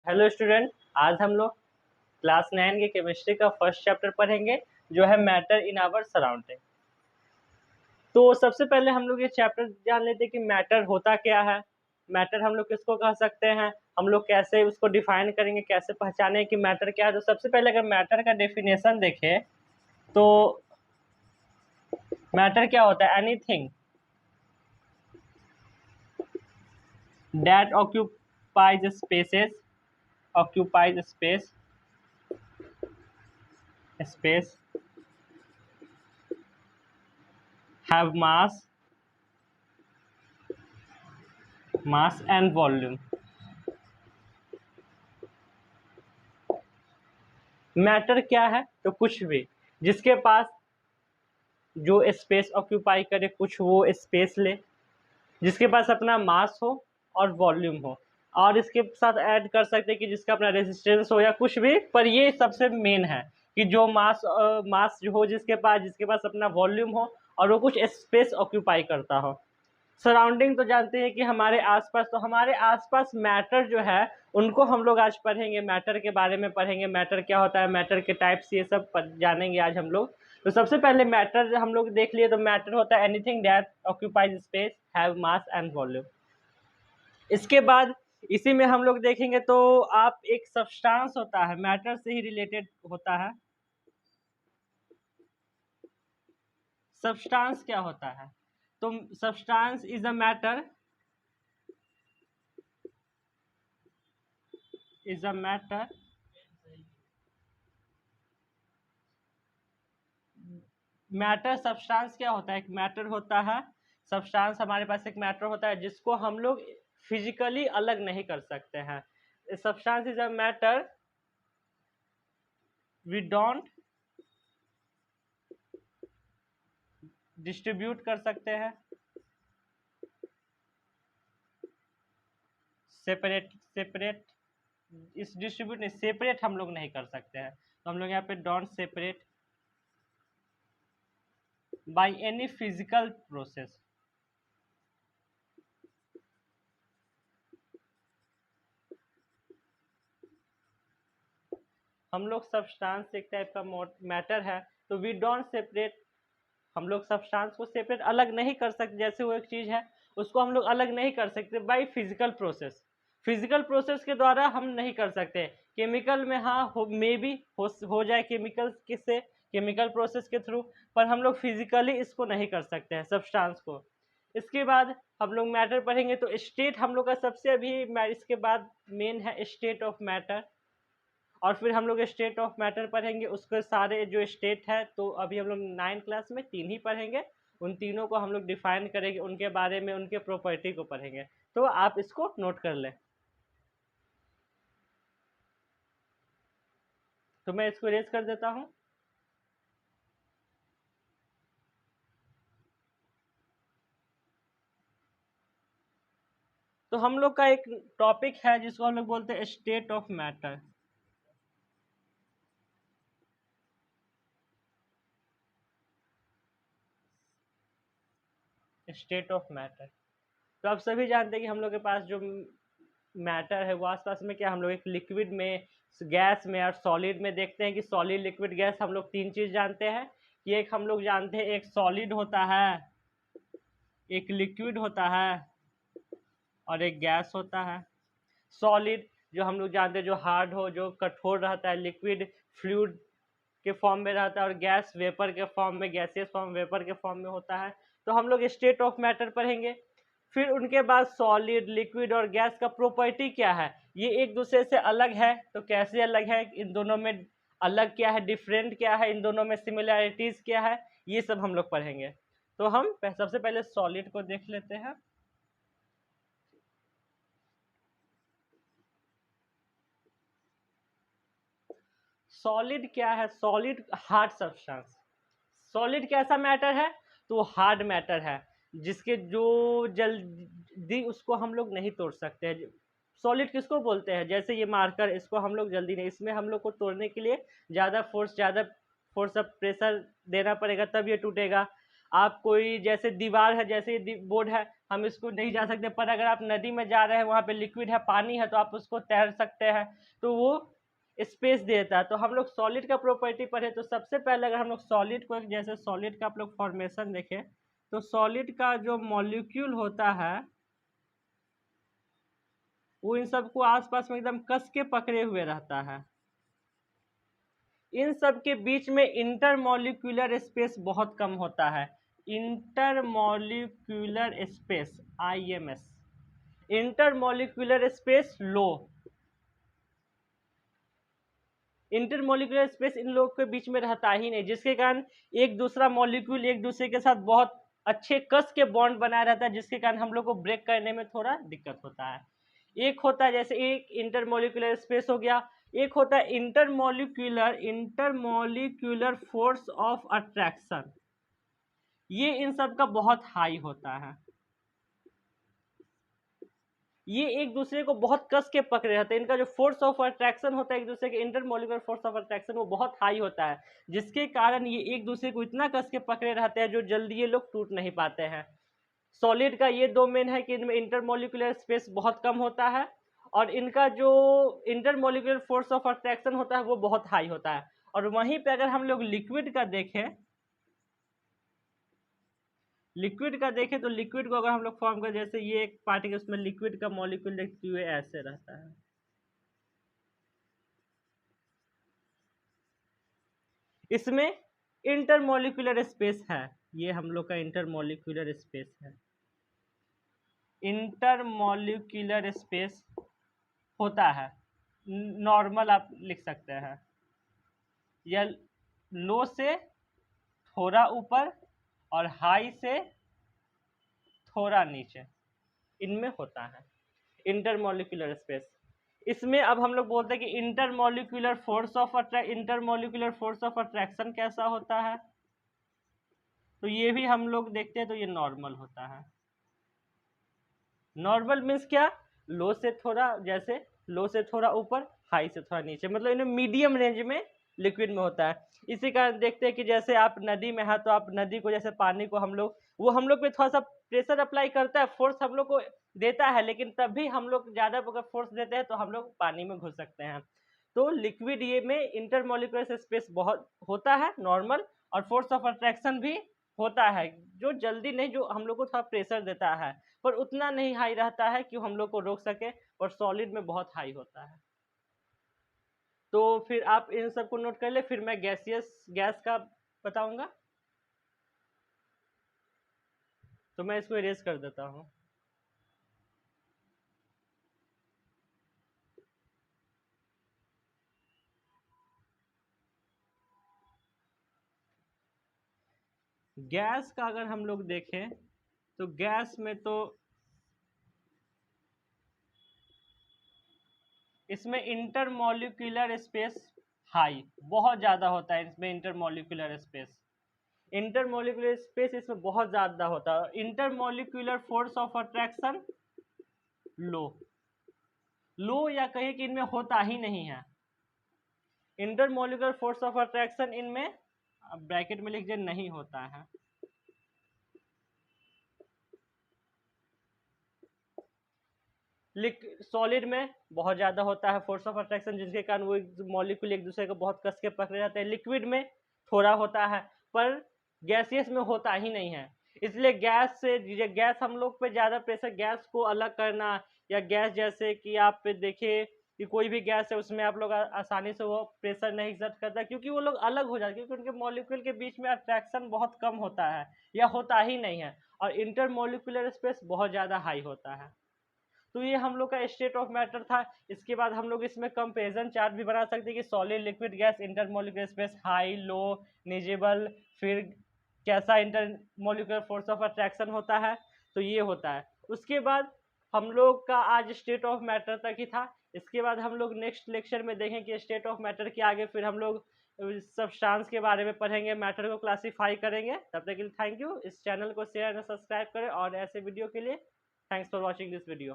Hello student, आज हम लोग क्लास 9 के केमिस्ट्री का फर्स्ट चैप्टर पढ़ेंगे जो है मैटर इन आवर सराउंडिंग। तो सबसे पहले हम लोग ये चैप्टर जान लेते हैं कि मैटर होता क्या है। मैटर हम लोग किसको कह सकते हैं, हम लोग कैसे उसको डिफाइन करेंगे, कैसे पहचाने कि मैटर क्या है। तो सबसे पहले अगर मैटर का डेफिनेशन देखें तो मैटर क्या होता है, anything that occupies spaces space have mass and volume। Matter क्या है, तो कुछ भी जिसके पास जो स्पेस ऑक्यूपाई करे, कुछ वो स्पेस ले, जिसके पास अपना मास हो और वॉल्यूम हो, और इसके साथ ऐड कर सकते हैं कि जिसका अपना रेजिस्टेंस हो या कुछ भी। पर ये सबसे मेन है कि जो मास जो हो, जिसके पास अपना वॉल्यूम हो और वो कुछ स्पेस ऑक्यूपाई करता हो। सराउंडिंग तो जानते हैं कि हमारे आसपास, तो हमारे आसपास मैटर जो है उनको हम लोग आज पढ़ेंगे, मैटर के बारे में पढ़ेंगे, मैटर क्या होता है, मैटर के टाइप्स, ये सब जानेंगे आज हम लोग। तो सबसे पहले मैटर हम लोग देख लिए, तो मैटर होता है anything that occupies space, have mass and volume. इसके बाद इसी में हम लोग देखेंगे तो आप एक सब्सटेंस होता है, मैटर से ही रिलेटेड होता है। सब्सटेंस क्या होता है, तो substance is a matter matter substance क्या होता है, एक मैटर होता है, सब्सटेंस हमारे पास एक मैटर होता है जिसको हम लोग फिजिकली अलग नहीं कर सकते हैं। Substance is a matter we don't distribute कर सकते हैं, सेपरेट इस डिस्ट्रीब्यूट नहीं, सेपरेट हम लोग नहीं कर सकते हैं। तो हम लोग यहाँ पे don't separate by any physical process. हम लोग सब्सटेंस एक टाइप का मैटर है, तो वी डोंट सेपरेट, हम लोग सब्सटेंस को सेपरेट अलग नहीं कर सकते। जैसे वो एक चीज़ है उसको हम लोग अलग नहीं कर सकते by physical process. Physical process के द्वारा हम नहीं कर सकते। केमिकल में हाँ मे बी हो जाए केमिकल किससे, केमिकल प्रोसेस के थ्रू, पर हम लोग फिजिकली इसको नहीं कर सकते हैं सब्सटेंस को। इसके बाद हम लोग मैटर पढ़ेंगे, तो स्टेट हम लोग का सबसे अभी इसके बाद मेन है स्टेट ऑफ मैटर। और फिर हम लोग स्टेट ऑफ मैटर पढ़ेंगे, उसके सारे जो स्टेट है, तो अभी हम लोग 9 क्लास में 3 ही पढ़ेंगे, उन तीनों को हम लोग डिफाइन करेंगे, उनके बारे में, उनके प्रॉपर्टी को पढ़ेंगे। तो आप इसको नोट कर लें। तो मैं इसको रेज कर देता हूँ। तो हम लोग का एक टॉपिक है जिसको हम लोग बोलते हैं state of matter. State of matter, तो आप सभी जानते हैं कि हम लोग के पास जो मैटर है वो आसपास में क्या, हम लोग एक लिक्विड में, गैस में और सॉलिड में देखते हैं कि सॉलिड, लिक्विड, गैस, हम लोग 3 चीज़ जानते हैं कि एक हम लोग जानते हैं, एक सॉलिड होता है, एक लिक्विड होता है और एक गैस होता है। सॉलिड जो हम लोग जानते हैं, जो हार्ड हो, जो कठोर रहता है, लिक्विड फ्लूइड के फॉर्म में रहता है, और गैस वेपर के फॉर्म में, गैसियस फॉर्म, वेपर के फॉर्म में होता है। तो हम लोग स्टेट ऑफ मैटर पढ़ेंगे। फिर उनके बाद सॉलिड, लिक्विड और गैस का प्रॉपर्टी क्या है, ये एक दूसरे से अलग है, तो कैसे अलग है, इन दोनों में अलग क्या है, डिफरेंट क्या है, इन दोनों में सिमिलैरिटीज क्या है, ये सब हम लोग पढ़ेंगे। तो हम सबसे पहले सॉलिड को देख लेते हैं। सॉलिड क्या है, सॉलिड हार्ड सब्सटेंस। सॉलिड कैसा मैटर है, तो हार्ड मैटर है, जिसके जो जल्दी उसको हम लोग नहीं तोड़ सकते हैं। सॉलिड किसको बोलते हैं, जैसे ये मार्कर, इसको हम लोग जल्दी नहीं, इसमें हम लोग को तोड़ने के लिए ज़्यादा फोर्स ऑफ प्रेशर देना पड़ेगा, तब ये टूटेगा। आप कोई जैसे दीवार है, जैसे बोर्ड है, हम इसको नहीं जा सकते, पर अगर आप नदी में जा रहे हैं, वहाँ पे लिक्विड है, पानी है, तो आप उसको तैर सकते हैं, तो वो स्पेस देता है। तो हम लोग सॉलिड का प्रॉपर्टी पढ़े, तो सबसे पहले अगर हम लोग सॉलिड को, जैसे सॉलिड का आप लोग फॉर्मेशन देखें, तो सॉलिड का जो मॉलिक्यूल होता है वो इन सबको आसपास में एकदम कस के पकड़े हुए रहता है। इन सब के बीच में इंटरमॉलिक्यूलर स्पेस बहुत कम होता है। Intermolecular space IMS, intermolecular space low. Intermolecular space in लोगों के बीच में रहता ही नहीं, जिसके कारण एक दूसरा मॉलिक्यूल एक दूसरे के साथ बहुत अच्छे कस के बॉन्ड बनाया रहता है, जिसके कारण हम लोग को ब्रेक करने में थोड़ा दिक्कत होता है। एक होता है जैसे एक इंटरमॉलिक्यूलर स्पेस हो गया, एक होता है इंटरमॉलिक्यूलर फोर्स ऑफ अट्रैक्शन। ये इन सब का बहुत हाई होता है, ये एक दूसरे को बहुत कस के पकड़े रहते हैं। इनका जो फोर्स ऑफ अट्रैक्शन होता है एक दूसरे के, इंटरमॉलिक्यूलर फोर्स ऑफ अट्रैक्शन, वो बहुत हाई होता है, जिसके कारण ये एक दूसरे को इतना कस के पकड़े रहते हैं जो जल्दी ये लोग टूट नहीं पाते हैं। सॉलिड का ये दो मेन है कि इनमें इंटरमॉलिक्यूलर स्पेस बहुत कम होता है, और इनका जो इंटरमॉलिक्यूलर फोर्स ऑफ अट्रैक्शन होता है वो बहुत हाई होता है। और वहीं पे अगर हम लोग लिक्विड का देखें, तो लिक्विड को अगर हम लोग फॉर्म करें, जैसे ये एक पार्टिकल, उसमें लिक्विड का मॉलिक्यूल देखते हुए ऐसे रहता है। इसमें इंटरमॉलिक्यूलर स्पेस है, ये हम लोग का इंटरमॉलिक्यूलर स्पेस है। इंटरमॉलिक्यूलर स्पेस होता है, नॉर्मल आप लिख सकते हैं, या लो से थोड़ा ऊपर और हाई से थोड़ा नीचे, इनमें होता है इंटरमॉलिक्यूलर स्पेस। इसमें अब हम लोग बोलते हैं कि इंटरमॉलिक्यूलर फोर्स ऑफ अट्रैक्शन कैसा होता है, तो ये भी हम लोग देखते हैं, तो ये नॉर्मल होता है। नॉर्मल मीन्स क्या, लो से थोड़ा, जैसे लो से थोड़ा ऊपर, हाई से थोड़ा नीचे, मतलब इन्हें मीडियम रेंज में लिक्विड में होता है। इसी कारण देखते हैं कि जैसे आप नदी में है, तो आप नदी को, जैसे पानी को हम लोग, वो हम लोग पे थोड़ा सा प्रेशर अप्लाई करता है, फोर्स हम लोग को देता है, लेकिन तब भी हम लोग ज़्यादा अगर फोर्स देते हैं तो हम लोग पानी में घुस सकते हैं। तो लिक्विड ये में इंटरमॉलिक्यूलर स्पेस बहुत होता है नॉर्मल, और फोर्स ऑफ अट्रैक्शन भी होता है, जो जल्दी नहीं, जो हम लोग को थोड़ा प्रेशर देता है, पर उतना नहीं हाई रहता है कि हम लोग को रोक सके, और सॉलिड में बहुत हाई होता है। तो फिर आप इन सब को नोट कर ले, फिर मैं गैस का बताऊंगा, तो मैं इसको इरेज कर देता हूँ। गैस का अगर हम लोग देखें, तो गैस में तो इसमें इंटरमॉलिक्यूलर स्पेस हाई बहुत ज़्यादा होता है। इसमें इंटरमॉलिक्यूलर स्पेस इसमें बहुत ज़्यादा होता है। इंटरमॉलिक्यूलर फोर्स ऑफ अट्रैक्शन लो या कहीं कि इनमें होता ही नहीं है। इंटरमॉलिक्यूलर फोर्स ऑफ अट्रैक्शन इनमें, ब्रैकेट में लिख दे, नहीं होता है। सॉलिड में बहुत ज़्यादा होता है फोर्स ऑफ अट्रैक्शन, जिसके कारण वो मॉलिक्यूल एक दूसरे को बहुत कस के पकड़े जाते हैं। लिक्विड में थोड़ा होता है, पर गैसियस में होता ही नहीं है। इसलिए गैस हम लोग पे ज़्यादा प्रेशर, गैस को अलग करना, या गैस जैसे कि आप देखिए कि कोई भी गैस है, उसमें आप लोग आसानी से वो प्रेशर नहीं एक्सर्ट करता, क्योंकि वो लोग अलग हो जाते हैं, क्योंकि उनके मॉलिक्यूल के बीच में अट्रैक्शन बहुत कम होता है, या होता ही नहीं है, और इंटरमॉलिक्यूलर स्पेस बहुत ज़्यादा हाई होता है। तो ये हम लोग का स्टेट ऑफ मैटर था। इसके बाद हम लोग इसमें कंपेरिजन चार्ट भी बना सकते हैं कि solid, liquid, gas, intermolecular space, high, low, negligible, फिर कैसा इंटरमॉलिक्यूलर फोर्स ऑफ अट्रैक्शन होता है, तो ये होता है। उसके बाद हम लोग का आज स्टेट ऑफ मैटर तक ही था। इसके बाद हम लोग नेक्स्ट लेक्चर में देखें कि स्टेट ऑफ मैटर के आगे फिर हम लोग सब्सटेंस के बारे में पढ़ेंगे, मैटर को क्लासीफाई करेंगे। तब तक के लिए थैंक यू। इस चैनल को शेयर और सब्सक्राइब करें, और ऐसे वीडियो के लिए thanks for watching this video.